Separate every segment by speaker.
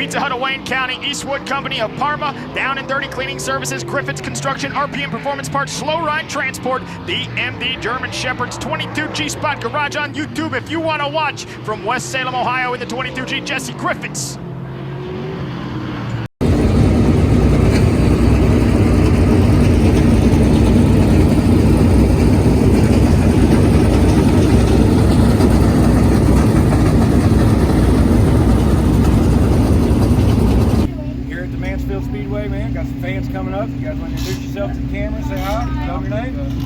Speaker 1: Pizza Hut of Wayne County, Eastwood Company of Parma, Down and Dirty Cleaning Services, Griffiths Construction, RPM Performance Parts, Slow Ride Transport, DMD German Shepherds, 22G Spot Garage on YouTube if you want to watch. From West Salem, Ohio, in the 22G, Jesse Griffiths.
Speaker 2: Here at the Mansfield Speedway, man, got some fans coming up. You guys want to introduce yourself to the camera, say hi, tell them your name?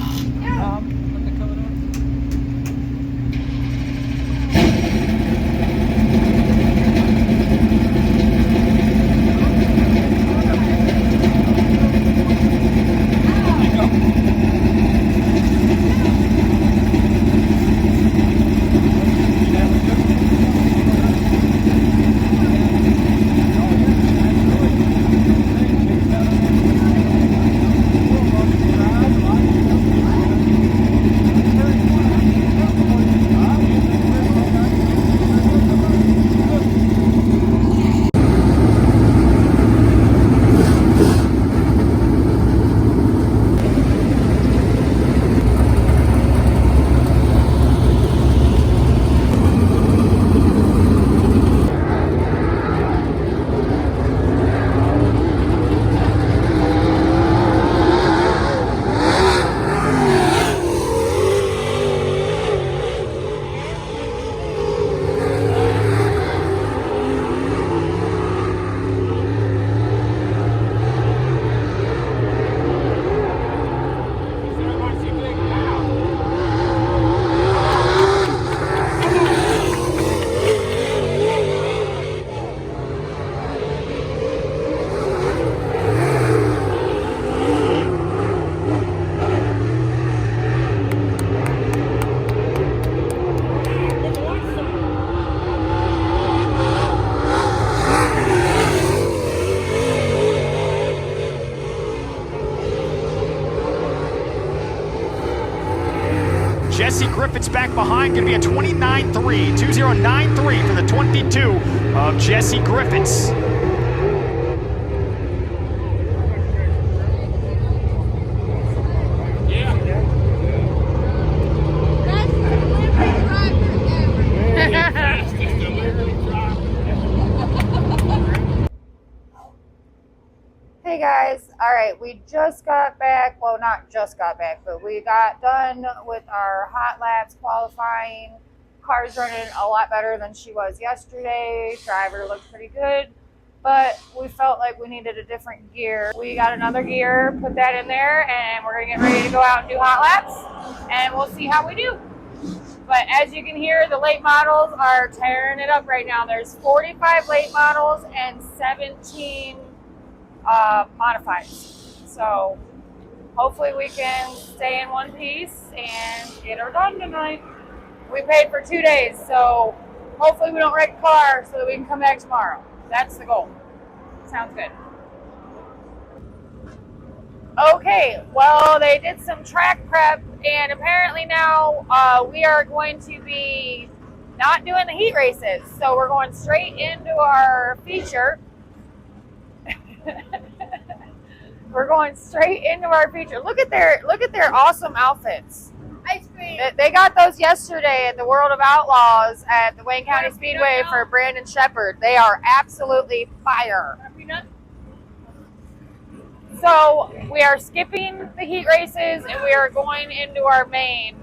Speaker 1: Jesse Griffiths back behind, going to be a 29.3, 2093 for the 22 of Jesse Griffiths.
Speaker 3: Hey guys, all right, we just got back, well not just got back, but we got done with our hot laps qualifying. Car's running a lot better than she was yesterday. Driver looked pretty good, but we felt like we needed a different gear. We got another gear, put that in there, and we're gonna get ready to go out and do hot laps, and we'll see how we do. But as you can hear, the late models are tearing it up right now. There's 45 late models and 17 modifieds. So hopefully we can stay in one piece and get her done tonight. We paid for 2 days, so hopefully we don't wreck a car so that we can come back tomorrow. That's the goal. Sounds good. Okay, well, they did some track prep, and apparently now we are going to be not doing the heat races. So we're going straight into our feature. We're going straight into our feature. Look at their awesome outfits.
Speaker 4: Ice cream.
Speaker 3: They got those yesterday at the World of Outlaws at the Wayne County Speedway for Brandon Shepard. They are absolutely fire. So we are skipping the heat races and we are going into our main.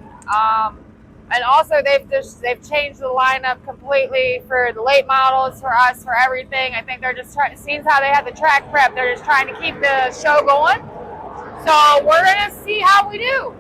Speaker 3: And also they've changed the lineup completely for the late models, for us, for everything. I think they're just trying, seems how they have the track prep, they're just trying to keep the show going. So we're gonna see how we do.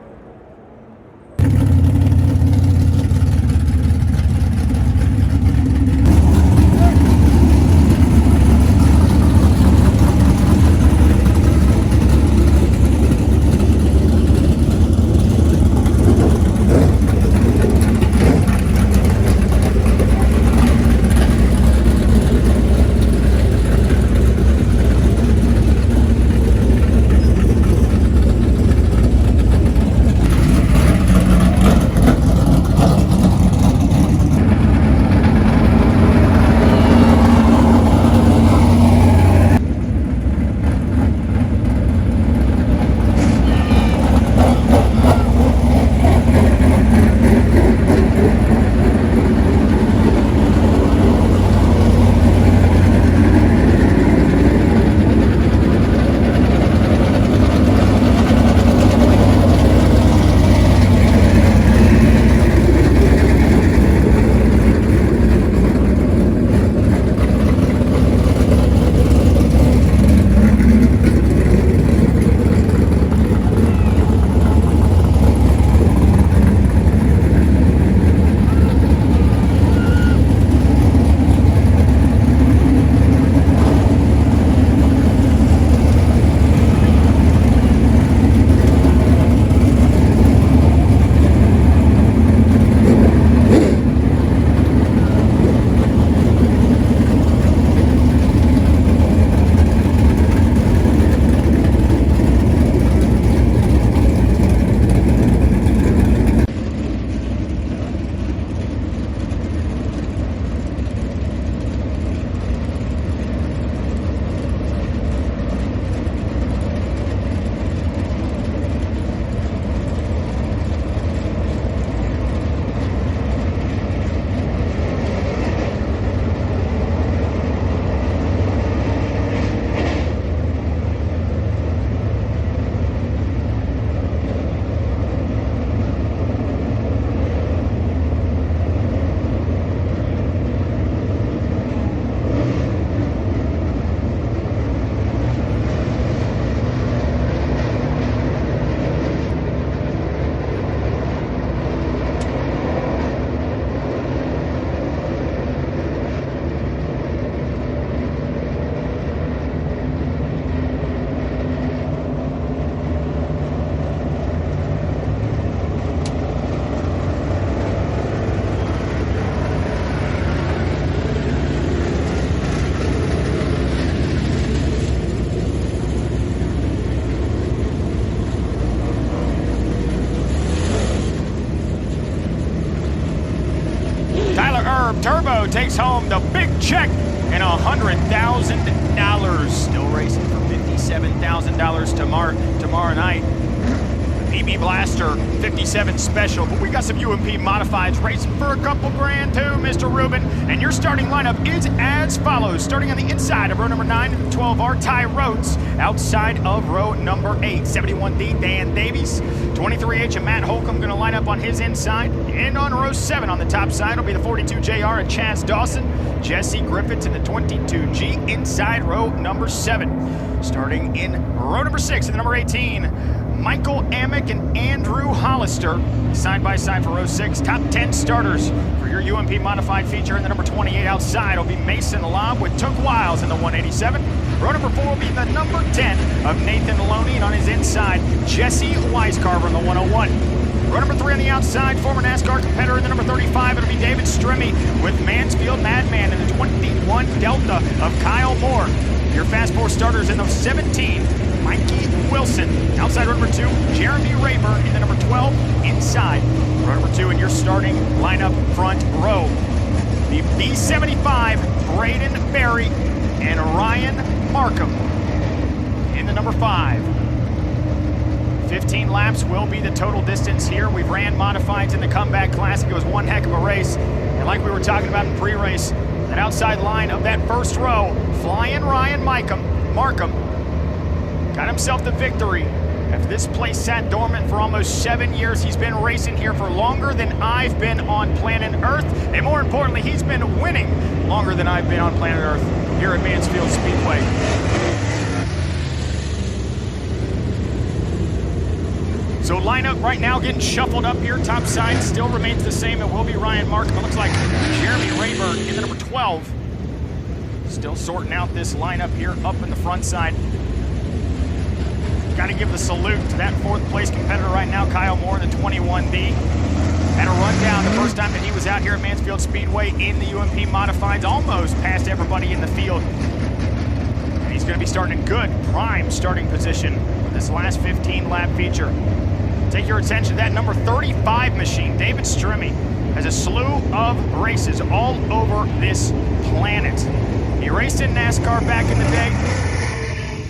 Speaker 1: Herb. Turbo takes home the big check and $100,000. Still racing for $57,000 tomorrow night. PB Blaster 57 special, but we got some UMP modifieds racing for a couple grand too, Mr. Rubin. And your starting lineup is as follows. Starting on the inside of row number 9 and 12R, Ty Rhodes. Outside of row number 8, 71D, Dan Davies. 23H and Matt Holcomb going to line up on his inside. And on row 7 on the top side will be the 42JR and Chaz Dawson. Jesse Griffiths in the 22G inside row number 7. Starting in row number 6 in the number 18, Michael Amick and Andrew Hollister. Side by side for row 6. Top 10 starters for your UMP modified feature. In the number 28 outside will be Mason Lobb with Took Wiles in the 187. Row number 4 will be the number 10 of Nathan Maloney, and on his inside, Jesse Weiscarver in the 101. Row number 3 on the outside, former NASCAR competitor in the number 35, it'll be David Strimmy with Mansfield Madman in the 21 Delta of Kyle Moore. Your Fast Four starters in the 17, Mikey Wilson. Outside row number 2, Jeremy Rayburn in the number 12, inside row number 2 in your starting lineup front row. The B75, Braden Berry and Ryan Markham in the number 5. 15 laps will be the total distance here. We've ran modifieds in the Comeback Classic. It was one heck of a race. And like we were talking about in pre-race, that outside line of that first row, flying Ryan Markham got himself the victory. After this place sat dormant for almost 7 years, he's been racing here for longer than I've been on planet Earth. And more importantly, he's been winning longer than I've been on planet Earth here at Mansfield Speedway. So lineup right now getting shuffled up here. Top side still remains the same. It will be Ryan Markham. It looks like Jeremy Rayburn in the number 12. Still sorting out this lineup here up in the front side. Got to give the salute to that 4th place competitor right now, Kyle Moore in the 21D. Had a rundown the first time that he was out here at Mansfield Speedway in the UMP Modifieds. Almost passed everybody in the field. And he's going to be starting in good, prime starting position for this last 15-lap feature. Take your attention to that number 35 machine. David Strimmy has a slew of races all over this planet. He raced in NASCAR back in the day.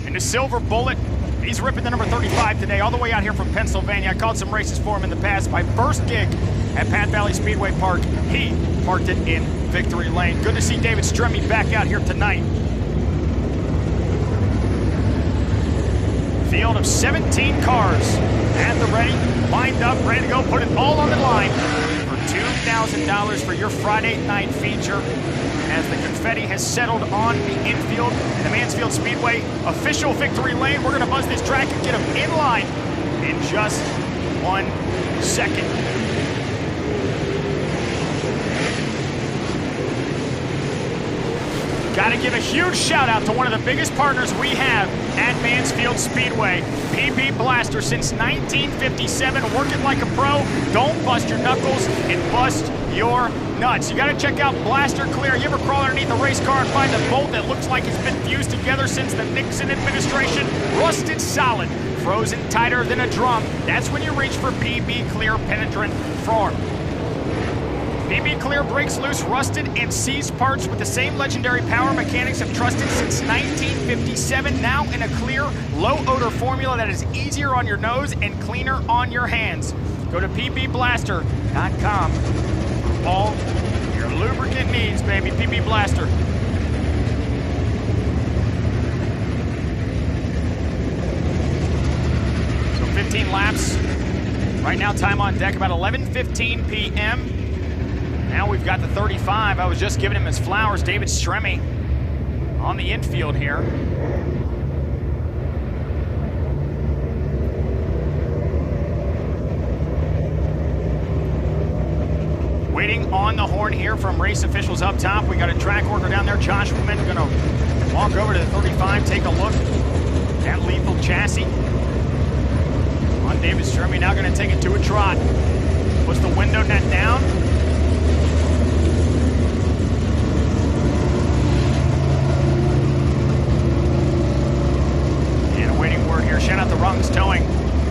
Speaker 1: And the Silver Bullet, he's ripping the number 35 today, all the way out here from Pennsylvania. I called some races for him in the past. My first gig at Pat Valley Speedway Park, he parked it in Victory Lane. Good to see David Strimmy back out here tonight. Field of 17 cars at the ready, lined up, ready to go, put it all on the line for $2,000 for your Friday night feature. As the confetti has settled on the infield in the Mansfield Speedway official Victory Lane, we're gonna buzz this track and get them in line in just 1 second. Gotta give a huge shout out to one of the biggest partners we have at Mansfield Speedway, PB Blaster. Since 1957, working like a pro. Don't bust your knuckles and bust your nuts. You gotta check out Blaster Clear. You ever crawl underneath a race car and find a bolt that looks like it's been fused together since the Nixon administration? Rusted solid, frozen tighter than a drum. That's when you reach for PB Clear Penetrant Form. PB Clear breaks loose rusted and seized parts with the same legendary power mechanics have trusted since 1957, now in a clear, low-odor formula that is easier on your nose and cleaner on your hands. Go to pbblaster.com for all your lubricant needs, baby. PB Blaster. So 15 laps. Right now, time on deck about 11:15 p.m. Now we've got the 35. I was just giving him his flowers. David Strimmy on the infield here. Waiting on the horn here from race officials up top. We got a track worker down there, Josh Woodman, gonna walk over to the 35, take a look at lethal chassis on David Strimmy. Now gonna take it to a trot. Puts the window net down. Shout out to Rungs Towing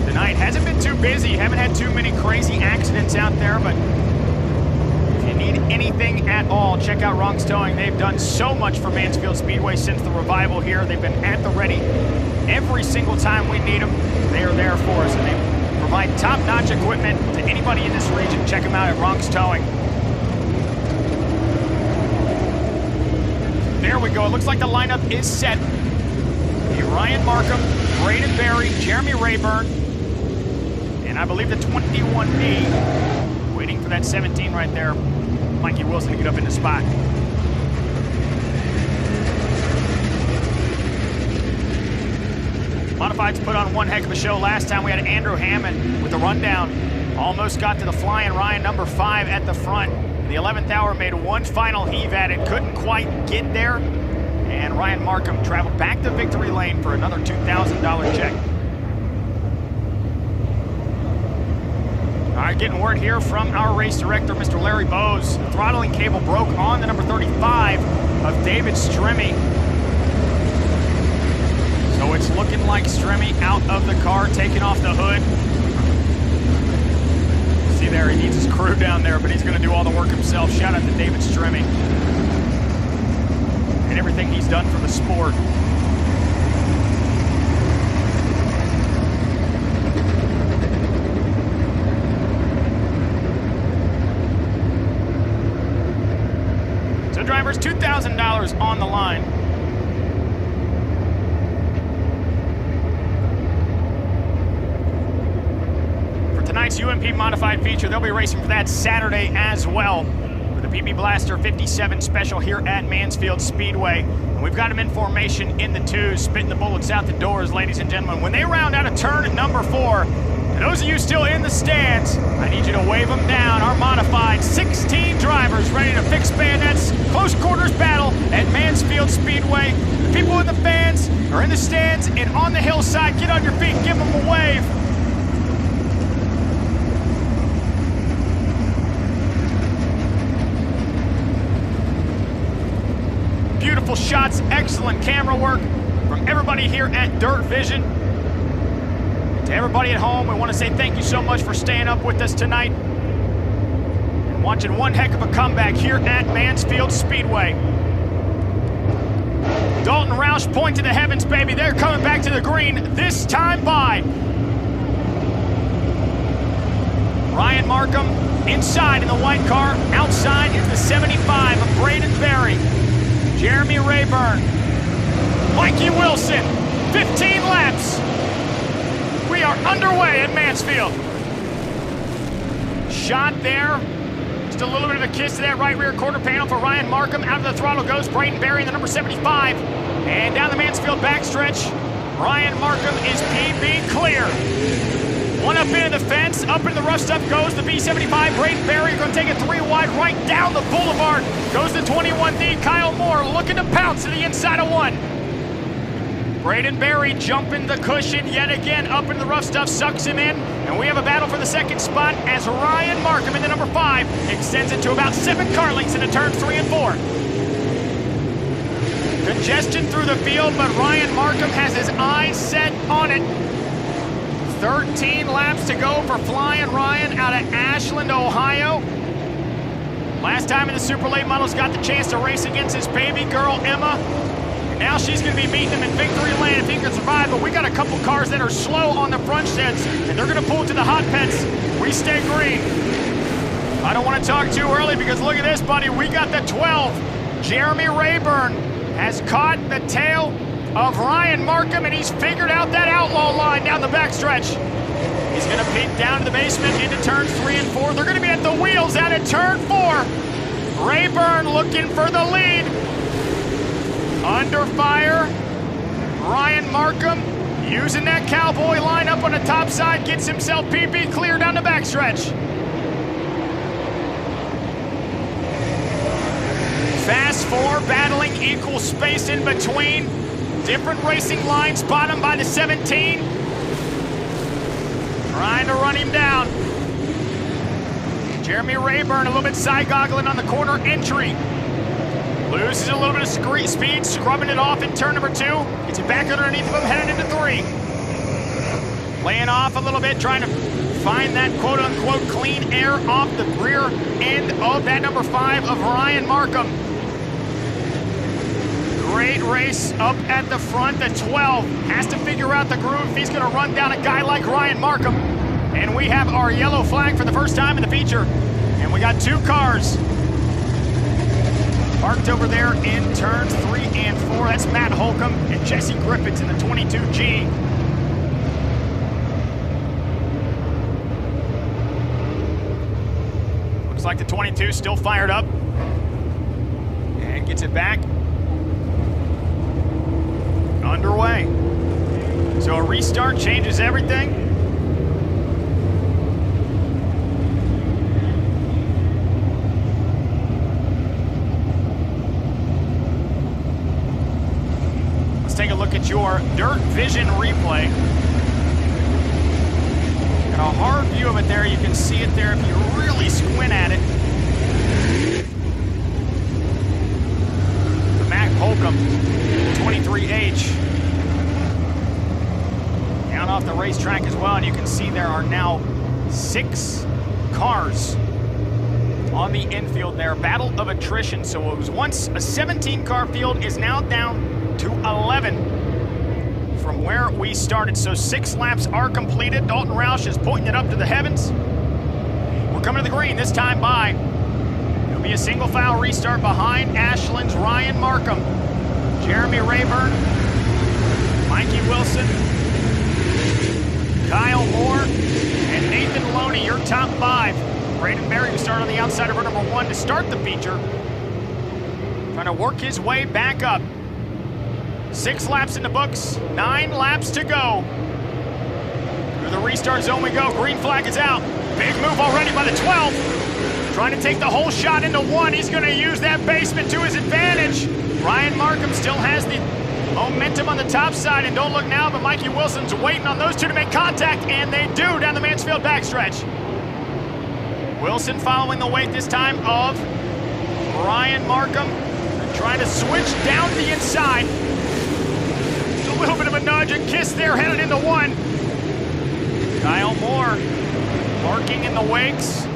Speaker 1: tonight. Hasn't been too busy, haven't had too many crazy accidents out there, but if you need anything at all, check out Ronks Towing. They've done so much for Mansfield Speedway since the revival here. They've been at the ready every single time we need them. They are there for us, and they provide top-notch equipment to anybody in this region. Check them out at Ronks Towing. There we go. It looks like the lineup is set. Ryan Markham, Braden Berry, Jeremy Rayburn, and I believe the 21B, waiting for that 17 right there, Mikey Wilson to get up in the spot. Modifieds put on one heck of a show last time. We had Andrew Hammond with the rundown. Almost got to the Flying Ryan, number 5 at the front. The 11th hour made one final heave at it, couldn't quite get there. And Ryan Markham traveled back to victory lane for another $2,000 check. All right, getting word here from our race director, Mr. Larry Bowes. The throttling cable broke on the number 35 of David Stremme. So it's looking like Stremme out of the car, taking off the hood. See there, he needs his crew down there, but he's going to do all the work himself. Shout out to David Stremme and everything he's done for the sport. So drivers, $2,000 on the line. For tonight's UMP modified feature, they'll be racing for that Saturday as well. PB Blaster 57 special here at Mansfield Speedway. And we've got them in formation in the twos, spitting the bullets out the doors, ladies and gentlemen. When they round out of turn number 4, and those of you still in the stands, I need you to wave them down. Our modified 16 drivers ready to fix bayonets, close quarters battle at Mansfield Speedway. The people in the fans are in the stands and on the hillside. Get on your feet, give them a wave. Beautiful shots, excellent camera work from everybody here at Dirt Vision. To everybody at home, we want to say thank you so much for staying up with us tonight and watching one heck of a comeback here at Mansfield Speedway. Dalton Roush, point to the heavens, baby. They're coming back to the green, this time by Ryan Markham inside in the white car. Outside is the 75 of Braden Berry. Jeremy Rayburn, Mikey Wilson, 15 laps. We are underway at Mansfield. Shot there. Just a little bit of a kiss to that right rear quarter panel for Ryan Markham. Out of the throttle goes Braden Berry in the number 75. And down the Mansfield backstretch, Ryan Markham is PB clear. One up into the fence, up into the rough stuff goes the B75. Braden Berry going to take it 3 wide right down the boulevard. Goes the 21D. Kyle Moore looking to pounce to the inside of 1. Braden Berry jumping the cushion yet again up into the rough stuff, sucks him in. And we have a battle for the second spot as Ryan Markham in the number 5 extends it to about 7 car lengths into turns 3 and 4. Congestion through the field, but Ryan Markham has his eyes set on it. 13 laps to go for Flying Ryan out of Ashland, Ohio. Last time in the Super Late Models got the chance to race against his baby girl, Emma. And now she's going to be meeting him in victory lane if he can survive. But we got a couple cars that are slow on the front sheds, and they're going to pull to the hot pits. We stay green. I don't want to talk too early because look at this, buddy. We got the 12. Jeremy Rayburn has caught the tail of Ryan Markham, and he's figured out that outlaw line down the backstretch. He's going to peek down to the basement into turns 3 and 4. They're going to be at the wheels out at turn 4. Rayburn looking for the lead. Under fire. Ryan Markham using that cowboy line up on the top side, gets himself PB clear down the backstretch. Fast 4 battling equal space in between. Different racing lines, bottom by the 17. Trying to run him down. Jeremy Rayburn a little bit side-goggling on the corner entry. Loses a little bit of speed, scrubbing it off in turn number 2. Gets it back underneath of him, heading into 3. Laying off a little bit, trying to find that quote-unquote clean air off the rear end of that number 5 of Ryan Markham. Great race up at the front. The 12 has to figure out the groove if he's going to run down a guy like Ryan Markham. And we have our yellow flag for the first time in the feature. And we got 2 cars parked over there in turns 3 and 4. That's Matt Holcomb and Jesse Griffiths in the 22G. Looks like the 22 still fired up. And gets it back. Underway. So a restart changes everything. Let's take a look at your Dirt Vision replay. Got a hard view of it there. You can see it there if you really squint at it. The Matt Holcomb 23H. Down off the racetrack as well, and you can see there are now 6 cars on the infield there. Battle of attrition. So it was once a 17-car field, is now down to 11 from where we started. So 6 laps are completed. Dalton Roush is pointing it up to the heavens. We're coming to the green this time by. It'll be a single file restart behind Ashland's Ryan Markham, Jeremy Rayburn, Mikey Wilson, Kyle Moore, and Nathan Loney, your top 5. Braden Berry, who started on the outside of number 1 to start the feature, trying to work his way back up. 6 laps in the books, 9 laps to go. Through the restart zone we go. Green flag is out. Big move already by the 12. Trying to take the whole shot into 1. He's going to use that basement to his advantage. Ryan Markham still has the momentum on the top side, and don't look now, but Mikey Wilson's waiting on those 2 to make contact, and they do down the Mansfield backstretch. Wilson following the weight this time of Ryan Markham, trying to switch down the inside. Just a little bit of a nudge and kiss there, headed into 1. Kyle Moore parking in the wakes.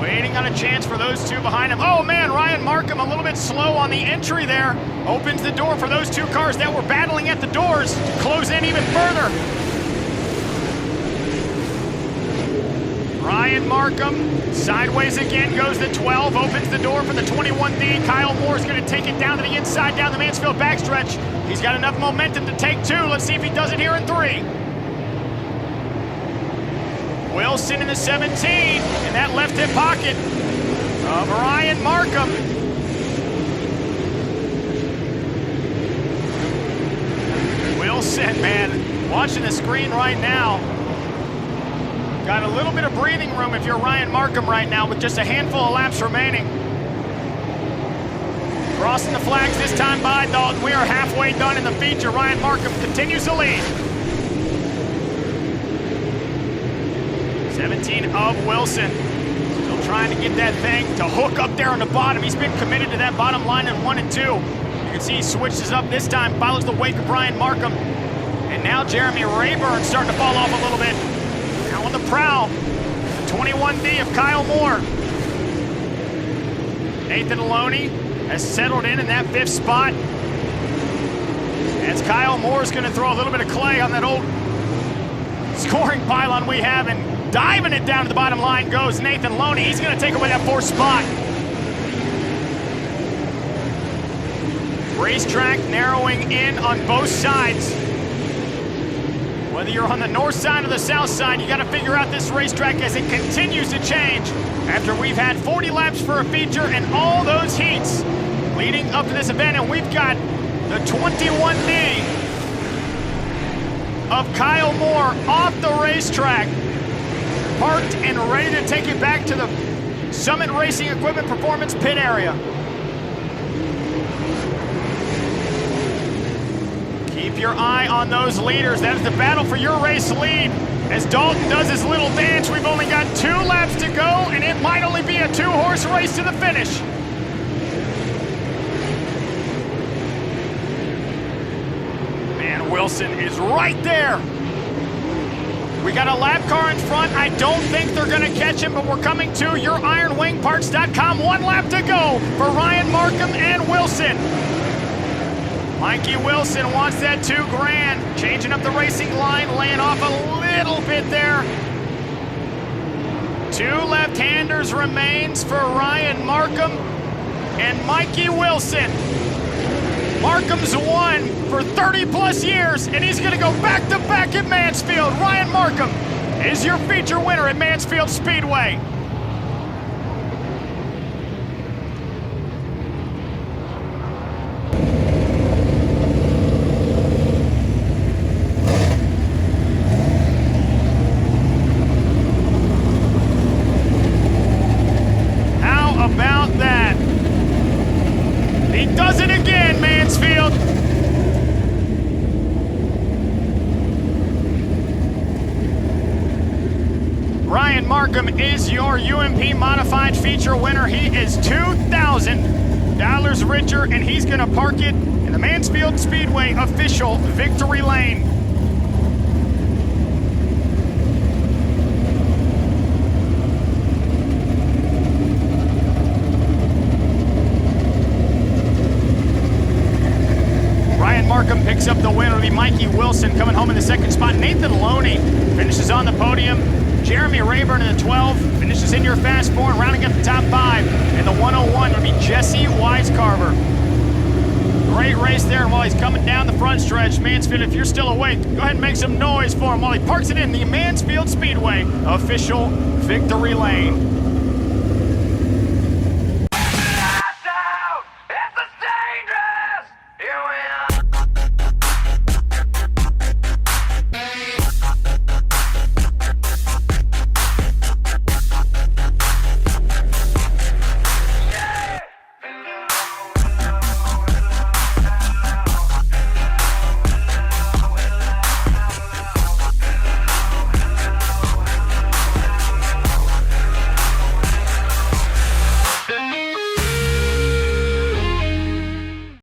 Speaker 1: Waiting on a chance for those 2 behind him. Oh man, Ryan Markham a little bit slow on the entry there. Opens the door for those 2 cars that were battling at the doors to close in even further. Ryan Markham, sideways again goes the 12, opens the door for the 21D. Kyle Moore's gonna take it down to the inside, down the Mansfield backstretch. He's got enough momentum to take 2. Let's see if he does it here in 3. Wilson in the 17, in that left hip pocket of Ryan Markham. Wilson, man, watching the screen right now. Got a little bit of breathing room if you're Ryan Markham right now with just a handful of laps remaining. Crossing the flags this time by Dalton. We are halfway done in the feature. Ryan Markham continues to lead. 17 of Wilson. Still trying to get that thing to hook up there on the bottom. He's been committed to that bottom line in 1 and 2. You can see he switches up this time, follows the wake of Ryan Markham. And now Jeremy Rayburn starting to fall off a little bit. Now on the prowl, the 21D of Kyle Moore. Nathan Loney has settled in that 5th spot. As Kyle Moore's going to throw a little bit of clay on that old scoring pylon we have, and diving it down to the bottom line goes Nathan Loney. He's going to take away that 4th spot. Racetrack narrowing in on both sides. Whether you're on the north side or the south side, you got to figure out this racetrack as it continues to change. After we've had 40 laps for a feature and all those heats leading up to this event, and we've got the 21D of Kyle Moore off the racetrack, parked and ready to take it back to the Summit Racing Equipment Performance pit area. Keep your eye on those leaders. That is the battle for your race lead. As Dalton does his little dance, we've only got 2 laps to go, and it might only be a 2-horse race to the finish. Man, Wilson is right there. We got a lap car in front. I don't think they're going to catch him, but we're coming to yourironwingparts.com. 1 lap to go for Ryan Markham and Wilson. Mikey Wilson wants that $2,000. Changing up the racing line, laying off a little bit there. 2 left-handers remains for Ryan Markham and Mikey Wilson. Markham's won for 30-plus years, and he's going to go back-to-back at Mansfield. Ryan Markham is your feature winner at Mansfield Speedway. How about that? He does it again, Mansfield. Ryan Markham is your UMP modified feature winner. He is $2,000 richer, and he's going to park it in the Mansfield Speedway official victory lane. Ryan Markham picks up the win. It'll be Mikey Wilson coming home in the 2nd spot. Nathan Loney finishes on the podium. Jeremy Rayburn in the 12 finishes in your Fast 4, and rounding up the top 5 in the 101 will be Jesse Wisecarver. Great race there, and while he's coming down the front stretch, Mansfield, if you're still awake, go ahead and make some noise for him while he parks it in the Mansfield Speedway official victory lane.